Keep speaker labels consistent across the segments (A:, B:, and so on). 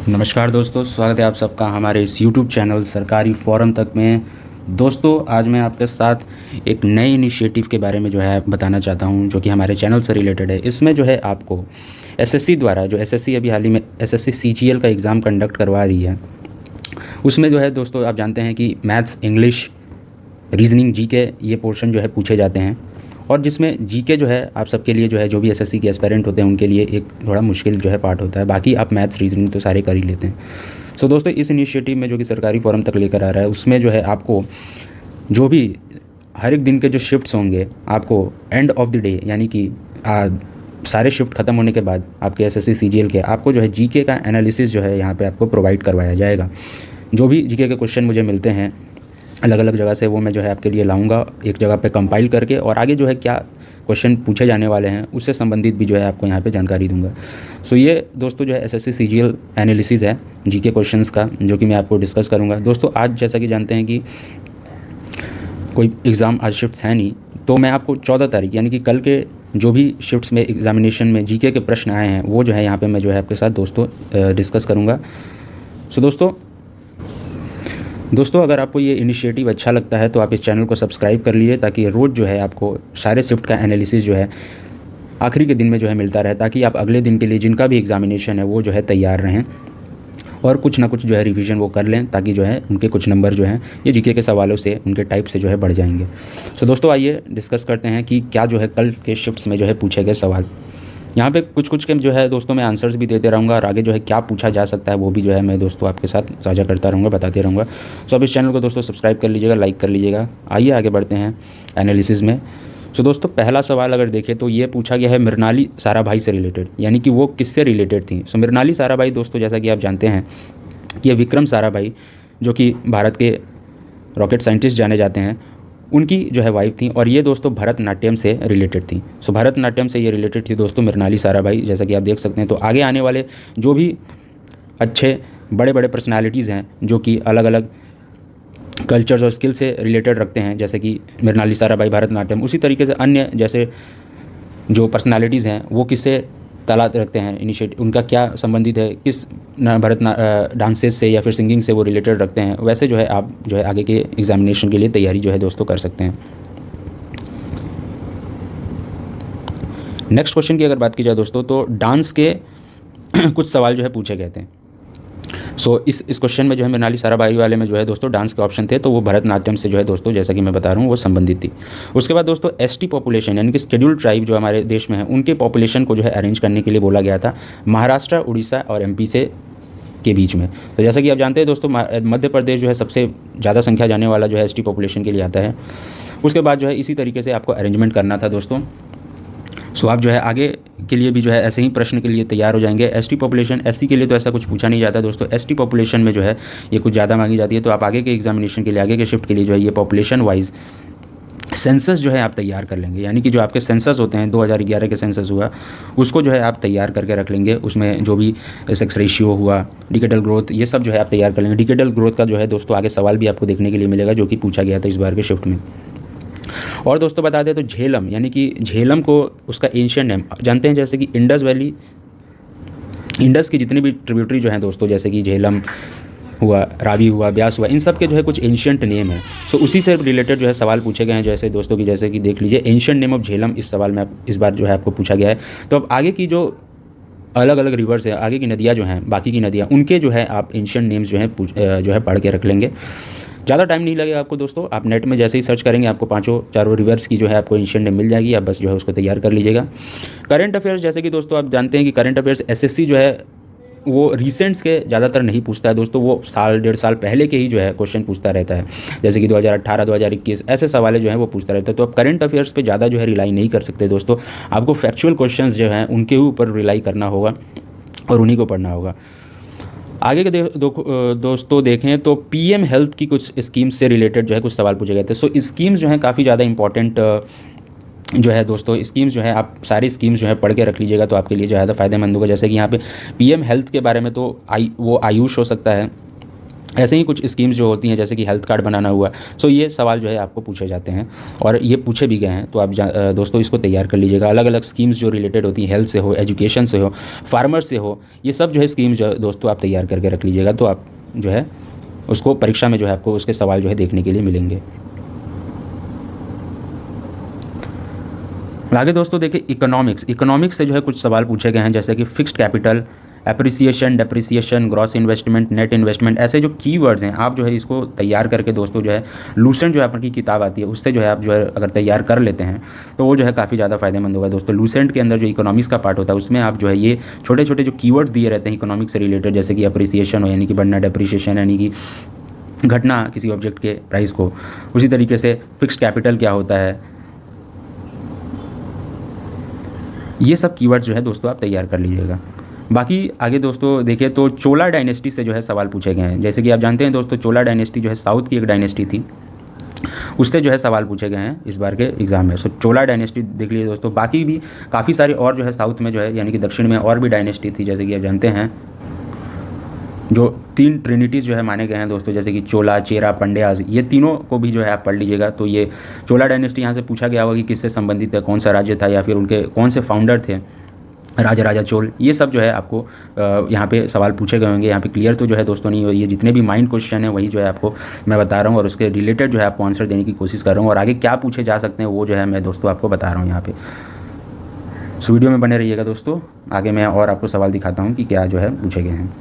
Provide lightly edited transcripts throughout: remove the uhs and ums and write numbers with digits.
A: नमस्कार दोस्तों, स्वागत है आप सबका हमारे इस YouTube चैनल सरकारी फ़ोरम तक में। दोस्तों, आज मैं आपके साथ एक नए इनिशिएटिव के बारे में जो है बताना चाहता हूं, जो कि हमारे चैनल से रिलेटेड है। इसमें जो है आपको एसएससी द्वारा, जो एसएससी अभी हाल ही में एसएससी सीजीएल का एग्ज़ाम कंडक्ट करवा रही है, उसमें जो है दोस्तों आप जानते हैं कि मैथ्स, इंग्लिश, रीजनिंग, जीके ये पोर्शन जो है पूछे जाते हैं, और जिसमें जीके जो है आप सबके लिए जो है, जो भी एसएससी के एस्पायरेंट होते हैं उनके लिए एक थोड़ा मुश्किल जो है पार्ट होता है। बाकी आप मैथ्स, रीजनिंग तो सारे कर ही लेते हैं। सो दोस्तों, इस इनिशिएटिव में जो कि सरकारी फ़ोरम तक लेकर आ रहा है, उसमें जो है आपको जो भी हर एक दिन के जो शिफ्ट्स होंगे, आपको एंड ऑफ द डे यानी कि सारे शिफ्ट ख़त्म होने के बाद आपके एसएससी सीजीएल के आपको जो है जीके का एनालिसिस जो है यहाँ पे आपको प्रोवाइड करवाया जाएगा। जो भी जीके के क्वेश्चन मुझे मिलते हैं अलग अलग जगह से, वो मैं जो है आपके लिए लाऊंगा एक जगह पे कंपाइल करके, और आगे जो है क्या क्वेश्चन पूछे जाने वाले हैं उससे संबंधित भी जो है आपको यहाँ पे जानकारी दूंगा। सो ये दोस्तों जो है एसएससी सीजीएल एनालिसिस है जीके क्वेश्चंस का, जो कि मैं आपको डिस्कस करूँगा। दोस्तों, आज जैसा कि जानते हैं कि कोई एग्ज़ाम आज शिफ्ट्स है नहीं, तो मैं आपको 14 तारीख यानी कि कल के जो भी शिफ्ट्स में एग्जामिनेशन में जीके के प्रश्न आए हैं, वो जो है यहाँ पे मैं जो है आपके साथ दोस्तों डिस्कस करूँगा। सो दोस्तों, अगर आपको ये इनिशिएटिव अच्छा लगता है तो आप इस चैनल को सब्सक्राइब कर लीजिए, ताकि रोज़ जो है आपको सारे शिफ्ट का एनालिसिस जो है आखिरी के दिन में जो है मिलता रहे, ताकि आप अगले दिन के लिए जिनका भी एग्जामिनेशन है वो जो है तैयार रहें और कुछ ना कुछ जो है रिवीजन वो कर लें, ताकि जो है उनके कुछ नंबर जो हैं ये जीके के सवालों से, उनके टाइप से जो है बढ़ जाएंगे। सो दोस्तों, आइए डिस्कस करते हैं कि क्या जो है कल के शिफ्ट्स में जो है पूछे गए सवाल। यहाँ पे कुछ के जो है दोस्तों मैं आंसर्स भी देते रहूँगा, और आगे जो है क्या पूछा जा सकता है वो भी जो है मैं दोस्तों आपके साथ साझा करता रहूँगा, बताते रहूँगा। सो अब इस चैनल को दोस्तों सब्सक्राइब कर लीजिएगा, लाइक कर लीजिएगा। आइए आगे बढ़ते हैं एनालिसिस में। सो दोस्तों, पहला सवाल अगर देखें तो ये पूछा गया है मृणाली साराभाई से रिलेटेड, यानी कि वो किससे रिलेटेड थी। सो मृणाली साराभाई दोस्तों, जैसा कि आप जानते हैं कि ये विक्रम साराभाई, जो कि भारत के रॉकेट साइंटिस्ट जाने जाते हैं, उनकी जो है वाइफ थी, और ये दोस्तों भरतनाट्यम से रिलेटेड थी। सो भरतनाट्यम से ये रिलेटेड थी दोस्तों मृणाली साराभाई, जैसा कि आप देख सकते हैं। तो आगे आने वाले जो भी अच्छे बड़े बड़े पर्सनालिटीज़ हैं जो कि अलग अलग कल्चर्स और स्किल से रिलेटेड रखते हैं, जैसे कि मृणाली साराभाई, भरतनाट्यम, उसी तरीके से अन्य जैसे जो पर्सनालिटीज़ हैं वो किससे ताल्लुक़ रखते हैं, इनिशिएटिव उनका क्या संबंधित है, किस डांसेस से या फिर सिंगिंग से वो रिलेटेड रखते हैं, वैसे जो है आप जो है आगे के एग्जामिनेशन के लिए तैयारी जो है दोस्तों कर सकते हैं। नेक्स्ट क्वेश्चन की अगर बात की जाए दोस्तों, तो डांस के कुछ सवाल जो है पूछे गए थे। सो इस क्वेश्चन में जो है मृणाली साराभाई वाले में जो है दोस्तों डांस के ऑप्शन थे, तो वो भरतनाट्यम से जो है दोस्तों, जैसा कि मैं बता रहा हूँ, वो संबंधित थी। उसके बाद दोस्तों एसटी पॉपुलेशन यानी कि शेड्यूल्ड ट्राइब जो हमारे देश में है, उनके पॉपुलेशन को जो है अरेंज करने के लिए बोला गया था महाराष्ट्र, उड़ीसा और एमपी से के बीच में। तो जैसा कि आप जानते हैं दोस्तों, मध्य प्रदेश जो है सबसे ज़्यादा संख्या जाने वाला जो है एसटी पॉपुलेशन के लिए आता है। उसके बाद जो है इसी तरीके से आपको अरेंजमेंट करना था दोस्तों। सो आप जो है आगे के लिए भी जो है ऐसे ही प्रश्न के लिए तैयार हो जाएंगे। एसटी पॉपुलेशन, एससी के लिए तो ऐसा कुछ पूछा नहीं जाता दोस्तों, एसटी पॉपुलेशन में जो है ये कुछ ज़्यादा मांगी जाती है। तो आप आगे के एग्जामिनेशन के लिए, आगे के शिफ्ट के लिए जो है ये पॉपुलेशन वाइज सेंसस जो है आप तैयार कर लेंगे, यानी कि जो आपके सेंसस होते हैं 2011 के सेंसस हुआ, उसको जो है आप तैयार करके रख लेंगे। उसमें जो भी सेक्स रेशियो हुआ, डिकेडल ग्रोथ, ये सब जो है आप तैयार कर लेंगे। डिकेडल ग्रोथ का जो है दोस्तों आगे सवाल भी आपको देखने के लिए मिलेगा, जो कि पूछा गया था इस बार के शिफ्ट में। और दोस्तों बता दें तो झेलम, यानी कि झेलम को उसका एंशिएंट नेम जानते हैं, जैसे कि इंडस वैली, इंडस की जितनी भी ट्रिब्यूटरी जो हैं दोस्तों, जैसे कि झेलम हुआ, रावी हुआ, ब्यास हुआ, इन सब के जो है कुछ एंशिएंट नेम है। सो उसी से रिलेटेड जो है सवाल पूछे गए हैं, जैसे दोस्तों की जैसे कि देख लीजिए एंशिएंट नेम ऑफ झेलम, इस सवाल में इस बार जो है आपको पूछा गया है। तो अब आगे की जो अलग अलग रिवर्स है, आगे की नदियाँ जो हैं, बाकी की नदियाँ, उनके जो है आप एंशिएंट नेम्स जो है पढ़ के रख लेंगे। ज़्यादा टाइम नहीं लगेगा आपको दोस्तों, आप नेट में जैसे ही सर्च करेंगे आपको चारों रिवर्स की जो है आपको एंशिएंट नेम मिल जाएगी, आप बस जो है उसको तैयार कर लीजिएगा। करंट अफेयर्स, जैसे कि दोस्तों आप जानते हैं कि करंट अफेयर्स एसएससी जो है वो रिसेंट्स के ज़्यादातर नहीं पूछता है दोस्तों, वो साल डेढ़ साल पहले के ही जो है क्वेश्चन पूछता रहता है, जैसे कि 2018, 2021 ऐसे सवाल जो है वो पूछता रहता है। तो आप करंट अफेयर्स पे ज़्यादा जो है रिलाई नहीं कर सकते दोस्तों, आपको फैक्चुअल क्वेश्चंस जो हैं उनके ऊपर रिलाई करना होगा और उन्हीं को पढ़ना होगा। आगे के दोस्तों देखें तो पीएम हेल्थ की कुछ स्कीम्स से रिलेटेड जो है कुछ सवाल पूछे गए थे। सो स्कीम्स जो हैं काफ़ी ज़्यादा इंपॉर्टेंट जो है दोस्तों, स्कीम्स जो है आप सारी स्कीम्स जो है पढ़ के रख लीजिएगा, तो आपके लिए ज़्यादा फ़ायदेमंद होगा। जैसे कि यहाँ पे पीएम हेल्थ के बारे में तो वो आयुष हो सकता है, ऐसे ही कुछ स्कीम्स जो होती हैं जैसे कि हेल्थ कार्ड बनाना हुआ। सो ये सवाल जो है आपको पूछे जाते हैं और ये पूछे भी गए हैं, तो आप दोस्तों इसको तैयार कर लीजिएगा। अलग अलग स्कीम्स जो रिलेटेड होती हैं, हेल्थ से हो, एजुकेशन से हो, फार्मर से हो, ये सब जो है स्कीम्स जो दोस्तों आप तैयार करके रख लीजिएगा, तो आप जो है उसको परीक्षा में जो है आपको उसके सवाल जो है देखने के लिए मिलेंगे। आगे दोस्तों देखिए इकोनॉमिक्स से जो है कुछ सवाल पूछे गए हैं, जैसे कि fixed capital, appreciation, depreciation, gross investment, net investment, ऐसे जो कीवर्ड्स हैं आप जो है इसको तैयार करके दोस्तों जो है लूसेंट जो है आपकी किताब आती है उससे जो है आप जो है अगर तैयार कर लेते हैं तो वो जो है काफ़ी ज़्यादा फायदेमंद होगा दोस्तों। लूसेंट के अंदर जो इकोनॉमिक्स का पार्ट होता है उसमें आप जो है ये छोटे छोटे जो कीवर्ड्स दिए रहते हैं इकोनॉमिक्स से रिलेटेड, जैसे कि अप्रिसिएशन हो यानी कि बढ़ना, डेप्रिसिएशन यानी कि घटना किसी ऑब्जेक्ट के प्राइस को, उसी तरीके से फिक्स्ड कैपिटल क्या होता है, ये सब कीवर्ड्स जो है दोस्तों आप तैयार कर लीजिएगा। बाकी आगे दोस्तों देखिए तो चोला डायनेस्टी से जो है सवाल पूछे गए हैं। जैसे कि आप जानते हैं दोस्तों चोला डायनेस्टी जो है साउथ की एक डायनेस्टी थी, उससे जो है सवाल पूछे गए हैं इस बार के एग्ज़ाम में। सो चोला डायनेस्टी देख लीजिए दोस्तों। बाकी भी काफ़ी सारी और जो है साउथ में जो है यानी कि दक्षिण में और भी डायनेस्टी थी, जैसे कि आप जानते हैं जो 3 ट्रिनिटीज़ जो है माने गए हैं दोस्तों, जैसे कि चोला, चेरा, पंड्याज, ये तीनों को भी जो है आप पढ़ लीजिएगा। तो ये चोला डायनेस्टी यहाँ से पूछा गया होगा कि किससे संबंधित है, कौन सा राज्य था या फिर उनके कौन से फाउंडर थे, राजा चोल, ये सब जो है आपको यहाँ पे सवाल पूछे गए होंगे। यहाँ पे क्लियर तो जो है दोस्तों नहीं हो, ये जितने भी माइंड क्वेश्चन है वही जो है आपको मैं बता रहा हूँ और उसके रिलेटेड जो है आपको आंसर देने की कोशिश कर रहा हूँ और आगे क्या पूछे जा सकते हैं वो जो है मैं दोस्तों आपको बता रहा हूँ यहाँ पे। सो वीडियो में बने रहिएगा दोस्तों, आगे मैं और आपको सवाल दिखाता हूँ कि क्या जो है पूछे गए हैं।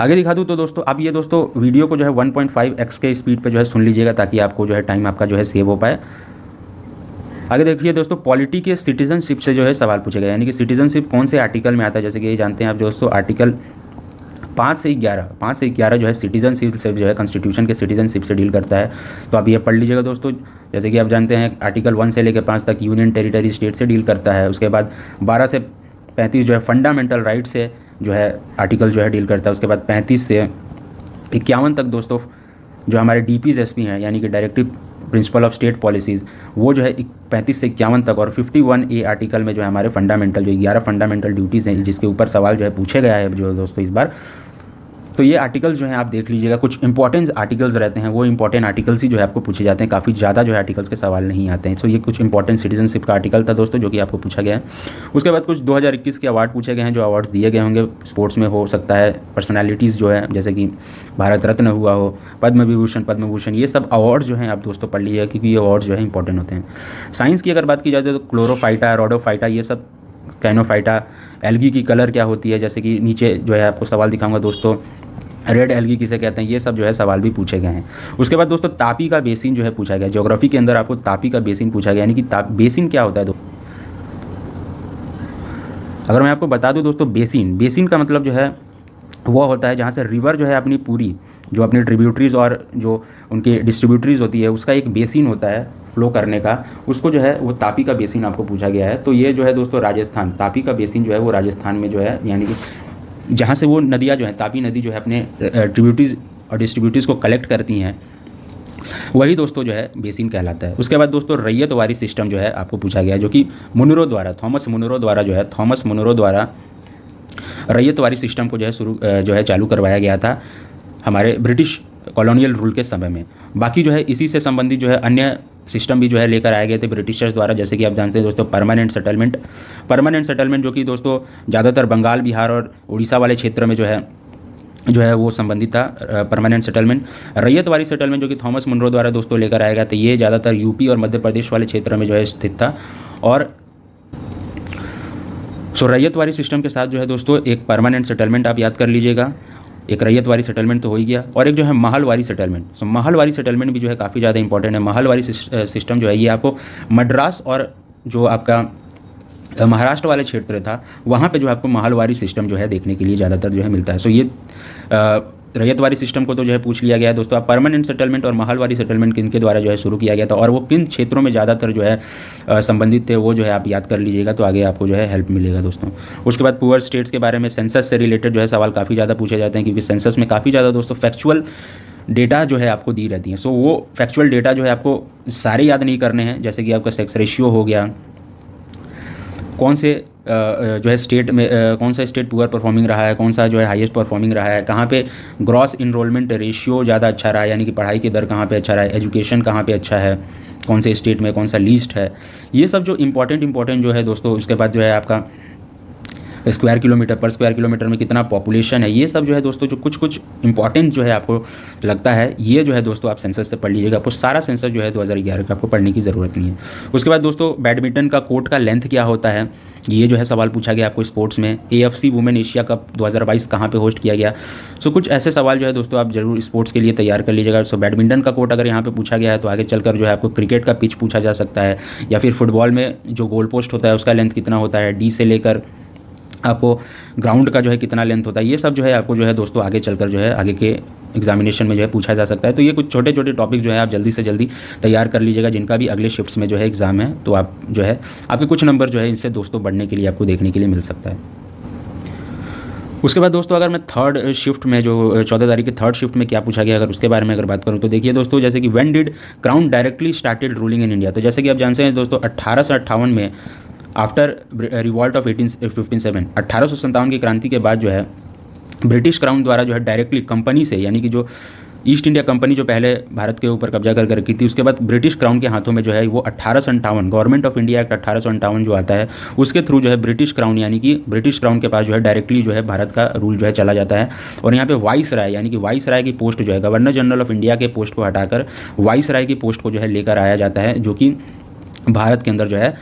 A: आगे दिखा दूँ तो दोस्तों अब ये दोस्तों वीडियो को जो है 1.5x के स्पीड पे जो है सुन लीजिएगा ताकि आपको जो है टाइम आपका जो है सेव हो पाए। आगे देखिए दोस्तों पॉलिटी के सिटीजनशिप से जो है सवाल पूछे गए, यानी कि सिटीजनशिप कौन से आर्टिकल में आता है। जैसे कि ये जानते हैं आप दोस्तों आर्टिकल 5 से 11 जो है सिटीजनशिप से जो है कॉन्स्टिट्यूशन के सिटीजनशिप से डील करता है, तो आप ये पढ़ लीजिएगा दोस्तों। जैसे कि आप जानते हैं आर्टिकल 1 से लेकर 5 तक यूनियन टेरिटरी स्टेट से डील करता है। उसके बाद 12 से 35 जो है फंडामेंटल राइट से जो है आर्टिकल जो है डील करता है। उसके बाद 35 से 51 तक दोस्तों जो हमारे DPs हैं यानी कि directive principle of state policies, वो जो है 35 से 51 तक, और 51A आर्टिकल में जो है हमारे फंडामेंटल जो 11 फंडामेंटल ड्यूटीज़ हैं जिसके ऊपर सवाल जो है पूछे गया है जो दोस्तों इस बार। तो ये आर्टिकल्स जो हैं आप देख लीजिएगा, कुछ इंपॉर्टेंट आर्टिकल्स रहते हैं, वो इंपॉर्टेंट आर्टिकल्स ही जो है आपको पूछे जाते हैं, काफ़ी ज़्यादा जो है आर्टिकल्स के सवाल नहीं आते हैं। तो ये कुछ इंपॉर्टेंट सिटीजनशिप का आर्टिकल था दोस्तों जो कि आपको पूछा गया है। उसके बाद कुछ 2021 के अवार्ड पूछे गए हैं, जो अवार्ड्स दिए गए होंगे स्पोर्ट्स में हो सकता है, पर्सनैलिटीज़ जो है जैसे कि भारत रत्न हुआ हो, पद्म विभूषण, पद्म भूषण, ये सब अवार्ड्स जो हैं आप दोस्तों पढ़ लीजिएगा क्योंकि ये अवार्ड्स जो है इंपॉर्टेंट होते हैं। साइंस की अगर बात की जाए तो क्लोरोफाइटा, रोडोफाइटा, ये सब कैनोफाइटा, एल्गी की कलर क्या होती है, जैसे कि नीचे जो है आपको सवाल दिखाऊंगा दोस्तों, रेड एल्गी किसे कहते हैं, ये सब जो है सवाल भी पूछे गए हैं। उसके बाद दोस्तों तापी का बेसिन जो है पूछा गया, ज्योग्राफी के अंदर आपको तापी का बेसिन पूछा गया, यानी कि बेसिन क्या होता है अगर मैं आपको बता दूं दोस्तों, बेसिन का मतलब जो है वो होता है जहाँ से रिवर जो है अपनी पूरी जो अपनी ट्रिब्यूटरीज़ और जो उनकी डिस्ट्रीब्यूटरीज़ होती है उसका एक बेसिन होता है फ्लो करने का, उसको जो है वो तापी का बेसिन आपको पूछा गया है। तो ये जो है दोस्तों राजस्थान, तापी का बेसिन जो है वो राजस्थान में जो है, यानी कि जहाँ से वो नदियाँ जो है तापी नदी जो है अपने ट्रिब्यूटरीज़ और डिस्ट्रीब्यूटरीज़ को कलेक्ट करती हैं, वही दोस्तों जो है बेसिन कहलाता है। उसके बाद दोस्तों रैयतवारी सिस्टम जो है आपको पूछा गया, जो कि थॉमस मुनरो द्वारा रैयतवारी सिस्टम को जो है चालू करवाया गया था हमारे ब्रिटिश कॉलोनियल रूल के समय में। बाकी जो है इसी से संबंधित जो है अन्य सिस्टम भी जो है लेकर आए गए थे ब्रिटिशर्स द्वारा, जैसे कि आप जानते हैं दोस्तों परमानेंट सेटलमेंट जो कि दोस्तों ज़्यादातर बंगाल, बिहार और उड़ीसा वाले क्षेत्र में जो है वो संबंधित था परमानेंट सेटलमेंट। रैयतवारी सेटलमेंट जो कि थॉमस मुनरो द्वारा दोस्तों लेकर आया गया था, ये ज़्यादातर यूपी और मध्य प्रदेश वाले क्षेत्र में जो है स्थित था। और रैयतवारी सिस्टम के साथ जो है दोस्तों एक परमानेंट सेटलमेंट आप याद कर लीजिएगा, एक रैयतवारी सेटलमेंट तो हो ही गया, और एक जो है महलवारी सेटलमेंट। महलवारी सेटलमेंट भी जो है काफ़ी ज़्यादा इंपॉर्टेंट है। महलवारी सिस्टम जो है ये आपको मद्रास और जो आपका महाराष्ट्र वाले क्षेत्र था वहाँ पे जो आपको महलवारी सिस्टम जो है देखने के लिए ज़्यादातर जो है मिलता है। सो ये रैयतवारी सिस्टम को तो जो है पूछ लिया गया है दोस्तों। आप परमानेंट सेटलमेंट और महलवारी सेटलमेंट किनके द्वारा जो है शुरू किया गया था और वो किन क्षेत्रों में ज़्यादातर जो है संबंधित थे, वो जो है आप याद कर लीजिएगा, तो आगे आपको जो है हेल्प मिलेगा दोस्तों। उसके बाद पुअर स्टेट्स के बारे में, सेंसस से रिलेटेड जो है सवाल काफ़ी ज़्यादा पूछे जाते हैं क्योंकि सेंसस में काफ़ी ज़्यादा दोस्तों फैक्चुअल डेटा जो है आपको दी रहती है। सो वो फैक्चुअल डेटा जो है आपको सारे याद नहीं करने हैं, जैसे कि आपका सेक्स रेशियो हो गया, कौन से जो है स्टेट में कौन सा स्टेट पुअर परफॉर्मिंग रहा है, कौन सा जो है हाईएस्ट परफॉर्मिंग रहा है, कहाँ पे ग्रॉस इनरोलमेंट रेशियो ज़्यादा अच्छा रहा है, यानी कि पढ़ाई की दर कहाँ पे अच्छा रहा है, एजुकेशन कहाँ पे अच्छा है, कौन से स्टेट में कौन सा लीस्ट है, ये सब जो इंपॉर्टेंट जो है दोस्तों। उसके बाद जो है आपका स्क्वायर किलोमीटर पर स्क्वायर किलोमीटर में कितना पॉपुलेशन है, ये सब जो है दोस्तों जो कुछ इंपॉर्टेंट जो है आपको लगता है, ये जो है दोस्तों आप सेंसस से पढ़ लीजिएगा। आपको सारा सेंसस जो है 2011 का आपको पढ़ने की ज़रूरत नहीं है। उसके बाद दोस्तों बैडमिंटन का कोर्ट का लेंथ क्या होता है, ये जो है सवाल पूछा गया आपको स्पोर्ट्स में। AFC वुमेन एशिया कप 2022 कहाँ पे होस्ट किया गया। सो कुछ ऐसे सवाल जो है दोस्तों आप जरूर स्पोर्ट्स के लिए तैयार कर लीजिएगा। सो बैडमिंटन का कोर्ट अगर यहाँ पे पूछा गया है तो आगे चलकर जो है आपको क्रिकेट का पिच पूछा जा सकता है, या फिर फुटबॉल में जो गोल पोस्ट होता है उसका लेंथ कितना होता है, D से लेकर आपको ग्राउंड का जो है कितना लेंथ होता है, ये सब जो है आपको जो है दोस्तों आगे चलकर जो है आगे के एग्जामिनेशन में जो है पूछा जा सकता है। तो ये कुछ छोटे छोटे टॉपिक जो है आप जल्दी से जल्दी तैयार कर लीजिएगा, जिनका भी अगले शिफ्ट्स में जो है एग्जाम है, तो आप जो है आपके कुछ नंबर जो है इनसे दोस्तों बढ़ने के लिए आपको देखने के लिए मिल सकता है। उसके बाद दोस्तों अगर मैं थर्ड शिफ्ट में जो 14 तारीख के थर्ड शिफ्ट में क्या पूछा गया, अगर उसके बारे में अगर बात करूँ तो देखिए दोस्तों, जैसे कि when did crown directly started ruling in India. तो जैसे कि आप जानते हैं दोस्तों 1858 में आफ्टर रिवॉल्ट ऑफ 1857 1857 की क्रांति के बाद जो है ब्रिटिश क्राउन द्वारा जो है डायरेक्टली कंपनी से, यानी कि जो ईस्ट इंडिया कंपनी जो पहले भारत के ऊपर कब्जा कर रखी थी, उसके बाद ब्रिटिश क्राउन के हाथों में जो है वो 1857 गवर्नमेंट ऑफ इंडिया एक्ट 1857 जो आता है उसके थ्रू जो है ब्रिटिश क्राउन, यानी कि ब्रिटिश क्राउन के पास जो है डायरेक्टली जो है भारत का रूल जो है चला जाता है। और यहाँ पे वाइस राय, यानी कि वाइस राय की पोस्ट जो है गवर्नर जनरल ऑफ इंडिया के पोस्ट को हटाकर वाइस राय की पोस्ट को जो है लेकर आया जाता है, जो कि भारत के अंदर जो है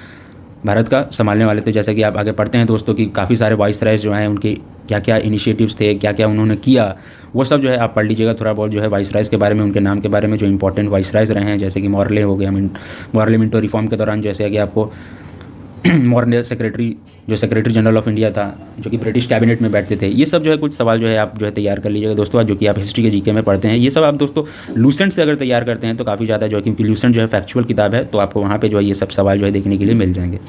A: भारत का संभालने वाले थे। जैसे कि आप आगे पढ़ते हैं दोस्तों कि काफ़ी सारे वाइसरायज जो हैं उनके क्या क्या इनिशिएटिव्स थे, क्या क्या उन्होंने किया, वो सब जो है आप पढ़ लीजिएगा थोड़ा बहुत जो है वाइसरायज के बारे में, उनके नाम के बारे में, जो इंपॉर्टेंट वाइसरायज रहे हैं। जैसे कि मॉर्ले हो गया, मॉर्ले मिंटो रिफॉर्म के दौरान जैसे कि आपको मॉर्ले सेक्रेटरी, जो सेक्रेटरी जनरल ऑफ इंडिया था, जो कि ब्रिटिश कैबिनेट में बैठते थे, ये सब जो है कुछ सवाल जो है आप जो है तैयार कर लीजिएगा दोस्तों, आज जो कि आप हिस्ट्री के जीके में पढ़ते हैं। ये सब आप दोस्तों लूसेंट से अगर तैयार करते हैं तो काफ़ी ज़्यादा जो है, क्योंकि लूसेंट जो है फैक्चुअल किताब है, तो आपको वहाँ पे जो है ये सब सवाल जो है देखने के लिए मिल जाएंगे।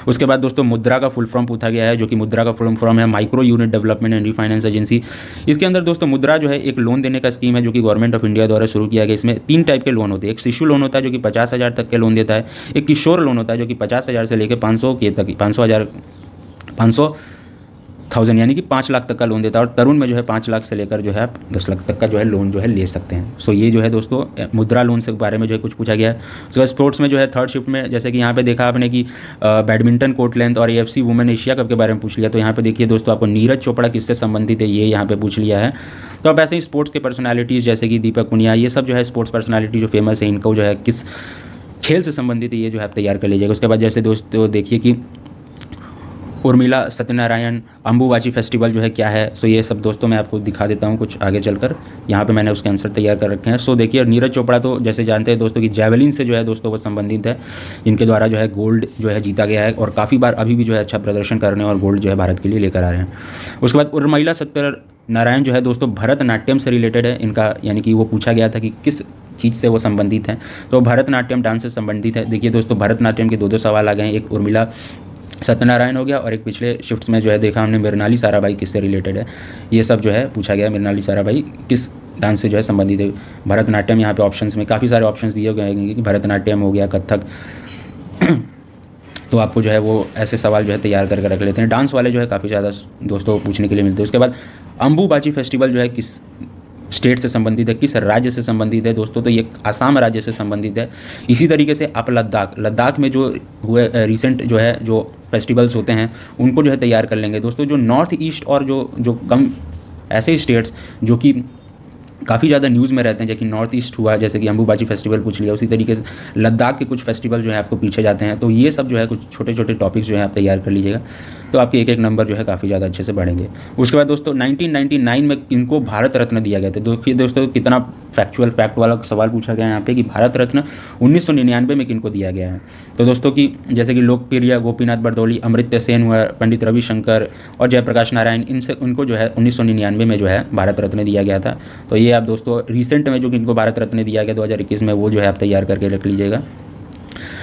A: उसके बाद दोस्तों मुद्रा का फुल फॉर्म पूछा गया है, जो कि मुद्रा का फुल फॉर्म है micro unit development and refinance agency. इसके अंदर दोस्तों मुद्रा जो है एक लोन देने का स्कीम है जो कि गवर्नमेंट ऑफ इंडिया द्वारा शुरू किया गया। इसमें 3 टाइप के लोन होते हैं। एक शिशु लोन होता है जो कि 50,000 तक के लोन देता है, एक किशोर लोन होता है जो कि 50,000 से लेकर 500,000 यानी कि 5 लाख तक का लोन देता है, और तरुण में जो है 5 लाख से लेकर जो है आप 10 लाख तक का जो है लोन जो है ले सकते हैं। सो ये जो है दोस्तों मुद्रा लोन से बारे में जो है कुछ पूछा गया है। उसके बाद स्पोर्ट्स में जो है थर्ड शिफ्ट में जैसे कि यहाँ पे देखा आपने कि बैडमिंटन कोर्ट लेंथ और AFC वुमेन एशिया कप के बारे में पूछ लिया। तो यहाँ पे देखिए दोस्तों आपको नीरज चोपड़ा किससे संबंधित है ये यहाँ पे पूछ लिया है। तो अब ऐसे ही स्पोर्ट्स के पर्सनैलिटीज़ जैसे कि दीपक पुनिया, ये सब जो है स्पोर्ट्स पर्सनैलिटी जो फेमस है, इनको जो है किस खेल से संबंधित है ये जो है आप तैयार कर लीजिएगा। उसके बाद जैसे दोस्तों देखिए कि उर्मिला सत्यनारायण अंबुबाची फेस्टिवल जो है क्या है। सो ये सब दोस्तों मैं आपको दिखा देता हूँ कुछ आगे चलकर, यहाँ पे मैंने उसके आंसर तैयार कर रखे हैं। सो देखिए नीरज चोपड़ा तो जैसे जानते हैं दोस्तों कि जैवलिन से जो है दोस्तों वो संबंधित है, इनके द्वारा जो है गोल्ड जो है जीता गया है, और काफ़ी बार अभी भी जो है अच्छा प्रदर्शन कर रहे हैं और गोल्ड जो है भारत के लिए लेकर आ रहे हैं। उसके बाद उर्मिला सत्यनारायण जो है दोस्तों भरतनाट्यम से रिलेटेड है इनका, यानी कि वो पूछा गया था कि किस चीज़ से वो संबंधित हैं, तो भरतनाट्यम डांस से संबंधित है। देखिए दोस्तों भरतनाट्यम के 2 सवाल आ गए हैं, एक उर्मिला सत्यनारायण हो गया और एक पिछले शिफ्ट्स में जो है देखा हमने मृणाली साराभाई किससे रिलेटेड है, ये सब जो है पूछा गया। मृणाली साराभाई किस डांस से जो है संबंधित है। भरतनाट्यम यहाँ पे ऑप्शंस में काफ़ी सारे ऑप्शंस दिए गए हैं कि भरतनाट्यम हो गया, कथक तो आपको जो है वो ऐसे सवाल जो है तैयार करके रख लेते हैं। डांस वाले जो है काफ़ी ज़्यादा दोस्तों पूछने के लिए मिलते हैं। उसके बाद अंबुबाची फेस्टिवल जो है किस स्टेट से संबंधित है, किस राज्य से संबंधित है दोस्तों, तो ये आसाम राज्य से संबंधित है। इसी तरीके से आप लद्दाख में जो हुए रिसेंट जो है जो फेस्टिवल्स होते हैं उनको जो है तैयार कर लेंगे दोस्तों। जो नॉर्थ ईस्ट और जो कम ऐसे स्टेट्स जो कि काफ़ी ज़्यादा न्यूज़ में रहते हैं, जैसे कि नॉर्थ ईस्ट हुआ, जैसे कि अंबुबाची फेस्टिवल पूछ लिया, उसी तरीके से लद्दाख के कुछ फेस्टिवल जो है आपको पीछे जाते हैं। तो ये सब जो है कुछ छोटे छोटे टॉपिक्स जो है आप तैयार कर लीजिएगा, तो आपके एक एक नंबर जो है काफ़ी ज़्यादा अच्छे से बढ़ेंगे। उसके बाद दोस्तों 1999 में इनको भारत रत्न दिया गया था। देखिए दोस्तों कितना फैक्चुअल फैक्ट वाला सवाल पूछा गया है यहाँ पे कि भारत रत्न 1999 में किनको दिया गया है। तो दोस्तों की जैसे कि लोकप्रिय गोपीनाथ बरदौली, अमृत्य सेन हुआ, पंडित रविशंकर और जयप्रकाश नारायण, इनसे उनको जो है 1999 में जो है भारत रत्न दिया गया था। तो ये आप दोस्तों रिसेंट में जो कि इनको भारत रत्न दिया गया 2021 में, वो जो है आप तैयार करके रख लीजिएगा।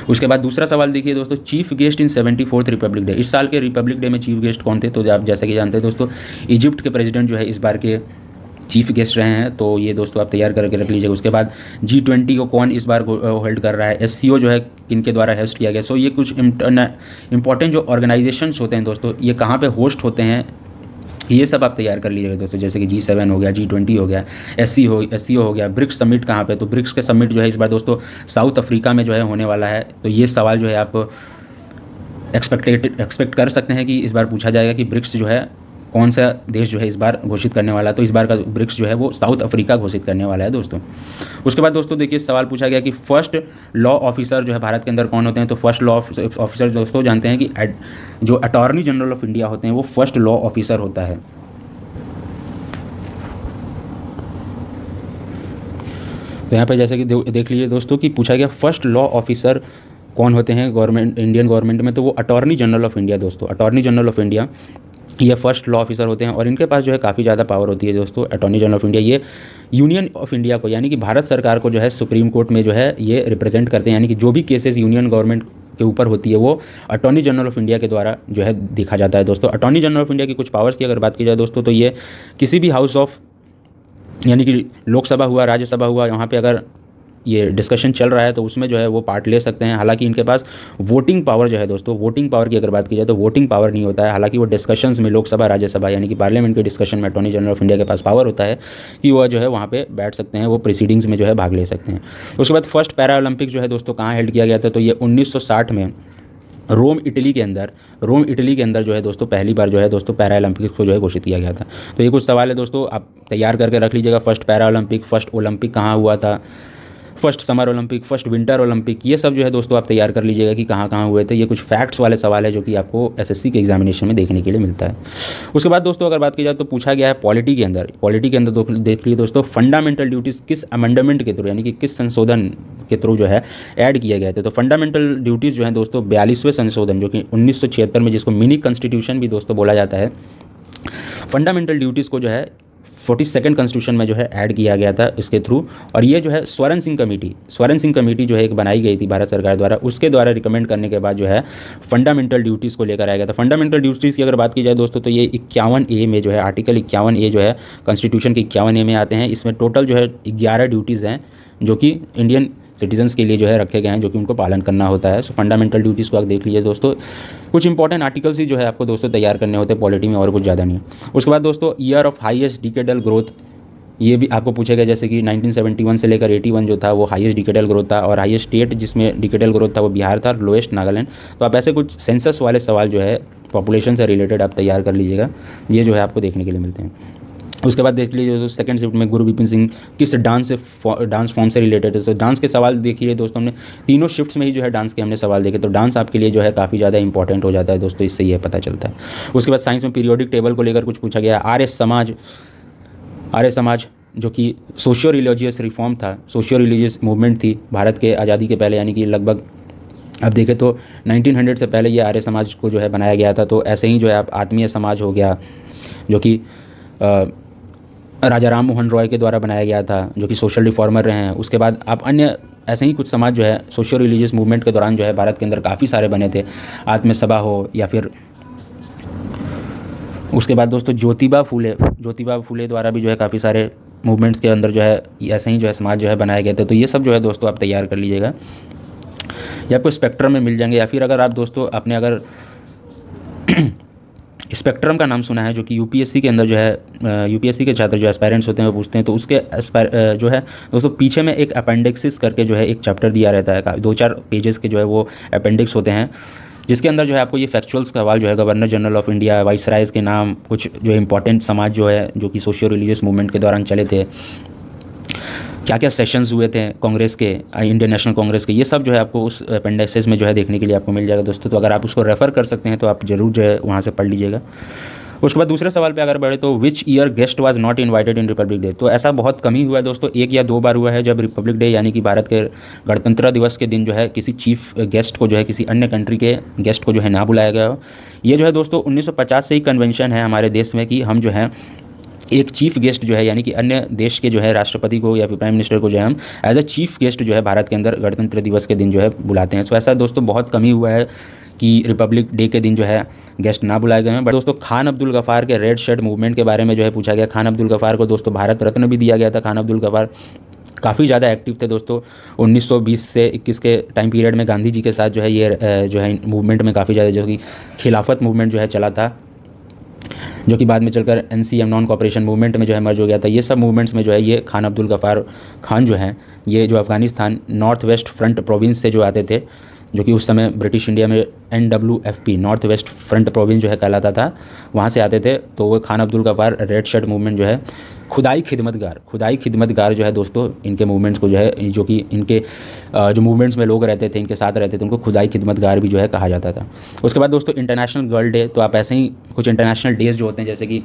A: उसके बाद दूसरा सवाल देखिए दोस्तों, चीफ गेस्ट इन 74th रिपब्लिक डे। इस साल के रिपब्लिक डे में चीफ गेस्ट कौन थे, तो आप जैसा कि जानते हैं दोस्तों इजिप्ट के प्रेसिडेंट जो है इस बार के चीफ गेस्ट रहे हैं, तो ये दोस्तों आप तैयार करके रख लीजिएगा। उसके बाद G20 को कौन इस बार होल्ड कर रहा है, SCO जो है किनके द्वारा होस्ट किया गया। सो ये कुछ इंपॉर्टेंट जो ऑर्गेनाइजेशंस होते हैं दोस्तों, ये कहाँ पे होस्ट होते हैं, ये सब आप तैयार कर लीजिएगा दोस्तों। जैसे कि G7 हो गया, G20 हो गया, SCO हो गया। ब्रिक्स समिट कहाँ पे, तो ब्रिक्स के समिट जो है इस बार दोस्तों साउथ अफ्रीका में जो है होने वाला है। तो ये सवाल जो है आप एक्सपेक्ट कर सकते हैं कि इस बार पूछा जाएगा कि ब्रिक्स जो है कौन सा देश जो है इस बार घोषित करने वाला है। तो इस बार का ब्रिक्स जो है वो साउथ अफ्रीका घोषित करने वाला है दोस्तों। उसके बाद दोस्तों देखिए सवाल पूछा गया कि फर्स्ट लॉ ऑफिसर जो है भारत के अंदर कौन होते हैं। तो फर्स्ट लॉ ऑफिसर दोस्तों जानते हैं कि जो अटॉर्नी जनरल ऑफ इंडिया होते हैं वो फर्स्ट लॉ ऑफिसर होता है। तो यहाँ पर जैसे कि देख लीजिए दोस्तों कि पूछा गया फर्स्ट लॉ ऑफिसर कौन होते हैं गवर्नमेंट, इंडियन गवर्नमेंट में, तो वो अटॉर्नी जनरल ऑफ इंडिया दोस्तों। अटॉर्नी जनरल ऑफ इंडिया ये फर्स्ट लॉ ऑफिसर होते हैं और इनके पास जो है काफ़ी ज़्यादा पावर होती है दोस्तों। अटॉर्नी जनरल ऑफ इंडिया ये यूनियन ऑफ इंडिया को यानी कि भारत सरकार को जो है सुप्रीम कोर्ट में जो है ये रिप्रेजेंट करते हैं, यानी कि जो भी केसेस यूनियन गवर्नमेंट के ऊपर होती है वो अटॉर्नी जनरल ऑफ इंडिया के द्वारा जो है देखा जाता है दोस्तों। अटॉर्नी जनरल ऑफ इंडिया की कुछ पावर्स की अगर बात की जाए दोस्तों, तो ये किसी भी हाउस ऑफ यानी कि लोकसभा हुआ, राज्यसभा हुआ, यहाँ पे अगर ये डिस्कशन चल रहा है तो उसमें जो है वो पार्ट ले सकते हैं। हालांकि इनके पास वोटिंग पावर जो है दोस्तों, वोटिंग पावर की अगर बात की जाए तो वोटिंग पावर नहीं होता है। हालांकि वो डिस्कशंस में लोकसभा, राज्यसभा यानी कि पार्लियामेंट के डिस्कशन में अटॉर्नी जनरल ऑफ इंडिया के पास पावर होता है कि वह जो है वहाँ पे बैठ सकते हैं, वो प्रोसीडिंग्स में जो है भाग ले सकते हैं। उसके बाद फर्स्ट पैरा ओलंपिक जो है दोस्तों कहाँ हेल्ड किया गया था, तो ये 1960 में रोम इटली के अंदर जो है दोस्तों पहली बार जो है दोस्तों पैरा ओलंपिक्स को जो है घोषित किया गया था। तो ये कुछ सवाल है दोस्तों, आप तैयार करके रख लीजिएगा। First para Olympic, first Olympic कहाँ हुआ था, first summer Olympic, first winter Olympic, ये सब जो है दोस्तों आप तैयार कर लीजिएगा कि कहाँ कहाँ हुए थे। ये कुछ फैक्ट्स वाले सवाल है जो कि आपको SSC के एग्जामिनेशन में देखने के लिए मिलता है। उसके बाद दोस्तों अगर बात की जाए तो पूछा गया है पॉलिटी के अंदर देख लीजिए दोस्तों फंडामेंटल ड्यूटीज़ किस अमेंडमेंट के थ्रू यानी कि किस संशोधन के थ्रू जो है ऐड किया गया था। तो फंडामेंटल ड्यूटीज़ जो है दोस्तों 42वें संशोधन जो कि 1976 में, जिसको मिनी कॉन्स्टिट्यूशन भी दोस्तों बोला जाता है, फंडामेंटल ड्यूटीज़ को जो है 42nd कॉन्स्टिट्यूशन में जो है ऐड किया गया था इसके थ्रू। और ये जो है स्वर्ण सिंह कमेटी जो है एक बनाई गई थी भारत सरकार द्वारा, उसके द्वारा रिकमेंड करने के बाद जो है फंडामेंटल ड्यूटीज़ को लेकर आया गया था। फंडामेंटल ड्यूटीज़ की अगर बात की जाए दोस्तों तो ये 51A में जो है आर्टिकल 51A जो है कॉन्स्टिट्यूशन के 51A में आते हैं। इसमें टोटल जो है 11 ड्यूटीज़ हैं जो कि इंडियन सिटीजन्स के लिए जो है रखे गए हैं, जो कि उनको पालन करना होता है। सो फंडामेंटल ड्यूटीज़ को आप देख लीजिए दोस्तों। कुछ इंपॉर्टेंट आर्टिकल्स ही जो है आपको दोस्तों तैयार करने होते हैं पॉलिटी में, और कुछ ज़्यादा नहीं। उसके बाद दोस्तों year of highest decadal growth, ये भी आपको पूछेगा। जैसे कि 1971 से लेकर 81 जो था वो हाईएस्ट डिकेडल ग्रोथ था, और हाईएस्ट स्टेट जिसमें डिकेडल ग्रोथ था वो बिहार था, लोएस्ट नागालैंड। तो आप ऐसे कुछ सेंसस वाले सवाल जो है पॉपुलेशन से रिलेटेड आप तैयार कर लीजिएगा, ये जो है आपको देखने के लिए मिलते हैं। उसके बाद देख लीजिए दोस्तों सेकंड शिफ्ट में गुरु विपिन सिंह किस डांस फॉर्म से रिलेटेड है। तो डांस के सवाल देखिए दोस्तों, हमने तीनों शिफ्ट्स में ही जो है डांस के हमने सवाल देखे। तो डांस आपके लिए जो है काफ़ी ज़्यादा इंपॉर्टेंट हो जाता है दोस्तों, इससे ये पता चलता है। उसके बाद साइंस में पीरियोडिक टेबल को लेकर कुछ पूछा गया। आर्य समाज जो कि सोशियो रिलीजियस रिफॉर्म था, सोशियो रिलीजियस मूवमेंट थी भारत के आज़ादी के पहले, यानी कि लगभग अब देखें तो 1900 से पहले ये आर्य समाज को जो है बनाया गया था। तो ऐसे ही जो है आप आत्मीय समाज हो गया जो कि राजा राम मोहन रॉय के द्वारा बनाया गया था, जो कि सोशल रिफॉर्मर रहे हैं। उसके बाद आप अन्य ऐसे ही कुछ समाज जो है सोशियो रिलीजियस मूवमेंट के दौरान जो है भारत के अंदर काफ़ी सारे बने थे। आत्म सभा हो या फिर उसके बाद दोस्तों ज्योतिबा फूले द्वारा भी जो है काफ़ी सारे मूवमेंट्स के अंदर जो है ऐसे ही जो है समाज जो है बनाए गए थे। तो ये सब जो है दोस्तों आप तैयार कर लीजिएगा, ये आपको स्पेक्ट्रम में मिल जाएंगे। या फिर अगर आप दोस्तों आपने अगर स्पेक्ट्रम का नाम सुना है, जो कि यूपीएससी के अंदर जो है यूपीएससी के छात्र जो एस्पायरेंट्स होते हैं वो पूछते हैं, तो उसके जो है दोस्तों पीछे में एक अपेंडिक्सिस करके जो है एक चैप्टर दिया रहता है, 2-4 पेजेस के जो है वो अपेंडिक्स होते हैं, जिसके अंदर जो है आपको ये फैक्चुअल्स सवाल जो है गवर्नर जनरल ऑफ इंडिया, वाइसरायज के नाम, कुछ जो इंपॉर्टेंट समाज जो है जो कि सोशियो रिलीजियस मूवमेंट के दौरान चले थे, क्या क्या सेशंस हुए थे कांग्रेस के, इंडियन नेशनल कांग्रेस के, ये सब जो है आपको उस अपेंडिक्सेस में जो है देखने के लिए आपको मिल जाएगा दोस्तों। तो अगर आप उसको रेफ़र कर सकते हैं तो आप जरूर जो है वहाँ से पढ़ लीजिएगा। उसके बाद दूसरे सवाल पे अगर बढ़े तो which year guest was not invited in Republic day. तो ऐसा बहुत कम ही हुआ है दोस्तों, 1 या 2 बार हुआ है जब रिपब्लिक डे यानी कि भारत के गणतंत्र दिवस के दिन जो है किसी चीफ गेस्ट को जो है किसी अन्य कंट्री के गेस्ट को जो है ना बुलाया गया हो। ये जो है दोस्तों 1950 से ही कन्वेंशन है हमारे देश में कि हम जो है एक चीफ गेस्ट जो है यानी कि अन्य देश के जो है राष्ट्रपति को या फिर प्राइम मिनिस्टर को जो है हम एज अ चीफ गेस्ट जो है भारत के अंदर गणतंत्र दिवस के दिन जो है बुलाते हैं। सो ऐसा दोस्तों बहुत कम ही हुआ है कि रिपब्लिक डे के दिन जो है गेस्ट ना बुलाए गए हैं। बट दोस्तों खान अब्दुल गफ़ार के रेड शर्ट मूवमेंट के बारे में जो है पूछा गया। खान अब्दुल गफ़ार को दोस्तों भारत रत्न भी दिया गया था। खान अब्दुल गफ़ार काफ़ी ज़्यादा एक्टिव थे दोस्तों। 1920 से 21 के टाइम पीरियड में गांधी जी के साथ जो है ये जो है मूवमेंट में काफ़ी ज़्यादा जो कि खिलाफत मूवमेंट जो है चला था, जो कि बाद में चलकर NCM नॉन कॉपरेशन मूवमेंट में जो है मर्ज हो गया था। ये सब मूवमेंट्स में जो है ये खान अब्दुल गफ़ार खान जो है ये जो Afghanistan north west front province से जो आते थे, जो कि उस समय ब्रिटिश इंडिया में NWFP north west front province जो है कहलाता था, वहाँ से आते थे। तो वो Khan Abdul Ghaffar red shirt movement जो है खुदाई खिदमतगार जो है दोस्तों, इनके मूवमेंट्स को जो है, जो कि इनके जो मूवमेंट्स में लोग रहते थे, इनके साथ रहते थे, उनको खुदाई खिदमतगार भी जो है कहा जाता था। उसके बाद दोस्तों इंटरनेशनल गर्ल डे, तो आप ऐसे ही कुछ इंटरनेशनल डेज़ जो होते हैं जैसे कि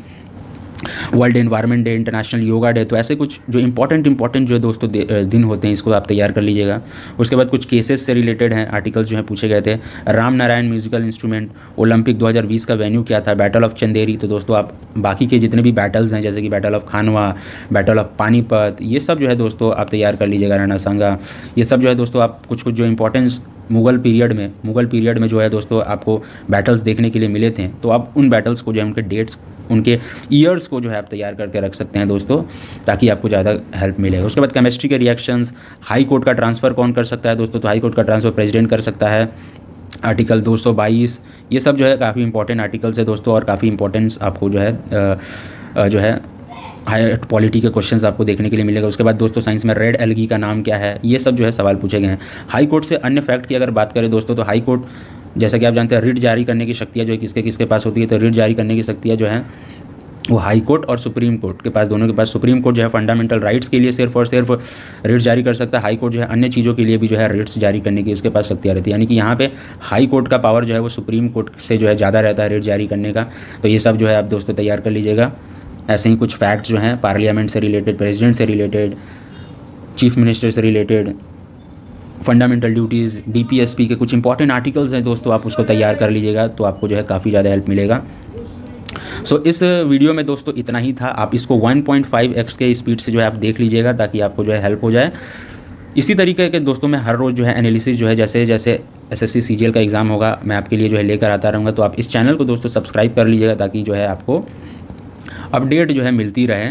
A: world environment day, international yoga day, तो ऐसे कुछ जो इंपॉर्टेंट जो है दोस्तों दिन होते हैं, इसको आप तैयार कर लीजिएगा। उसके बाद कुछ केसेस से रिलेटेड हैं आर्टिकल्स जो हैं पूछे गए थे। Ram Narayan musical instrument, Olympic 2020 का वेन्यू क्या था, बैटल ऑफ चंदेरी। तो दोस्तों आप बाकी के जितने भी बैटल्स हैं जैसे कि battle of Khanwa, battle of Panipat, ये सब जो है दोस्तों आप तैयार कर लीजिएगा। राणा सांगा, ये सब जो है दोस्तों आप कुछ जो इंपॉर्टेंस मुग़ल पीरियड में जो है दोस्तों आपको बैटल्स देखने के लिए मिले थे, तो आप उन बैटल्स को जो है उनके डेट्स, उनके ईयर्स को जो है आप तैयार करके रख सकते हैं दोस्तों, ताकि आपको ज़्यादा हेल्प मिलेगा। उसके बाद केमिस्ट्री के रिएक्शंस, हाई कोर्ट का ट्रांसफ़र कौन कर सकता है दोस्तों, तो हाई कोर्ट का ट्रांसफ़र प्रेसिडेंट कर सकता है। आर्टिकल 222, ये सब जो है काफ़ी इंपॉर्टेंट आर्टिकल्स है दोस्तों, और काफ़ी इंपॉर्टेंस आपको जो है हाई पॉलिटी के क्वेश्चंस आपको देखने के लिए मिलेगा। उसके बाद दोस्तों साइंस में रेड एल्गी का नाम क्या है, ये सब जो है सवाल पूछे गए हैं। हाई कोर्ट से अन्य फैक्ट की अगर बात करें दोस्तों, तो हाई कोर्ट जैसा कि आप जानते हैं रिट जारी करने की शक्तियाँ जो है किसके पास होती है, तो रिट जारी करने की शक्तियाँ जो हैं वो हाई कोर्ट और सुप्रीम कोर्ट के पास, दोनों के पास। सुप्रीम कोर्ट जो है फंडामेंटल राइट्स के लिए सिर्फ और सिर्फ रिट जारी कर सकता है। हाई कोर्ट जो है अन्य चीज़ों के लिए भी जो है रिट्स जारी करने की उसके पास शक्तियाँ रहती है। यानी कि यहाँ पे हाई कोर्ट का पावर जो है वो सुप्रीम कोर्ट से जो है ज़्यादा रहता है रिट जारी करने का। तो ये सब जो है आप दोस्तों तैयार कर लीजिएगा। ऐसे ही कुछ फैक्ट्स जो हैं पार्लियामेंट से रिलेटेड, प्रेसिडेंट से रिलेटेड, चीफ मिनिस्टर से रिलेटेड, फंडामेंटल ड्यूटीज़, DPSP के कुछ इंपॉर्टेंट आर्टिकल्स हैं दोस्तों, आप उसको तैयार कर लीजिएगा, तो आपको जो है काफ़ी ज़्यादा हेल्प मिलेगा। सो इस वीडियो में दोस्तों इतना ही था। आप इसको 1.5x के स्पीड से जो है आप देख लीजिएगा, ताकि आपको जो है हेल्प हो जाए। इसी तरीके के दोस्तों मैं हर रोज़ जो है एनालिसिस जो है जैसे जैसे SSC CGL का एग्ज़ाम होगा मैं आपके लिए जो है लेकर आता रहूँगा। तो आप इस चैनल को दोस्तों सब्सक्राइब कर लीजिएगा, ताकि जो है आपको अपडेट जो है मिलती रहे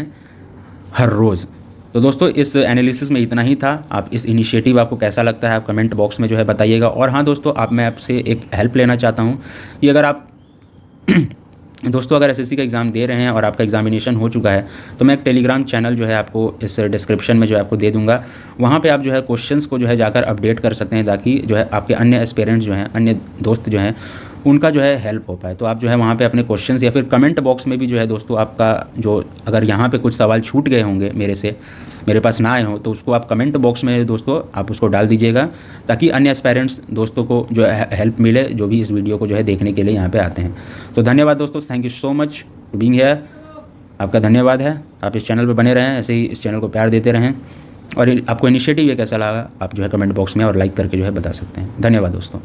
A: हर रोज़। तो दोस्तों इस एनालिसिस में इतना ही था। आप इस इनिशिएटिव आपको कैसा लगता है आप कमेंट बॉक्स में जो है बताइएगा। और हाँ दोस्तों, मैं आपसे एक हेल्प लेना चाहता हूँ कि अगर आप दोस्तों अगर SSC का एग्ज़ाम दे रहे हैं और आपका एग्जामिनेशन हो चुका है, तो मैं एक टेलीग्राम चैनल जो है आपको इस डिस्क्रिप्शन में जो है आपको दे दूंगा। वहाँ पे आप जो है क्वेश्चंस को जो है जाकर अपडेट कर सकते हैं, ताकि जो है आपके अन्य एस्पिरेंट्स जो हैं, अन्य दोस्त जो हैं, उनका जो है हेल्प हो पाए। तो आप जो है वहाँ पे अपने क्वेश्चंस या फिर कमेंट बॉक्स में भी जो है दोस्तों आपका जो अगर यहाँ पे कुछ सवाल छूट गए होंगे मेरे पास ना आए हों, तो उसको आप कमेंट बॉक्स में दोस्तों आप उसको डाल दीजिएगा, ताकि अन्य एस्पायरेंट्स दोस्तों को जो है हेल्प मिले, जो भी इस वीडियो को जो है देखने के लिए यहाँ पे आते हैं। तो धन्यवाद दोस्तों, thank you so much to being here. आपका धन्यवाद है, आप इस चैनल पर बने रहें, ऐसे ही इस चैनल को प्यार देते रहें। और आपको इनिशिएटिव ये कैसा लगा आप जो है कमेंट बॉक्स में और लाइक करके जो है बता सकते हैं। धन्यवाद दोस्तों।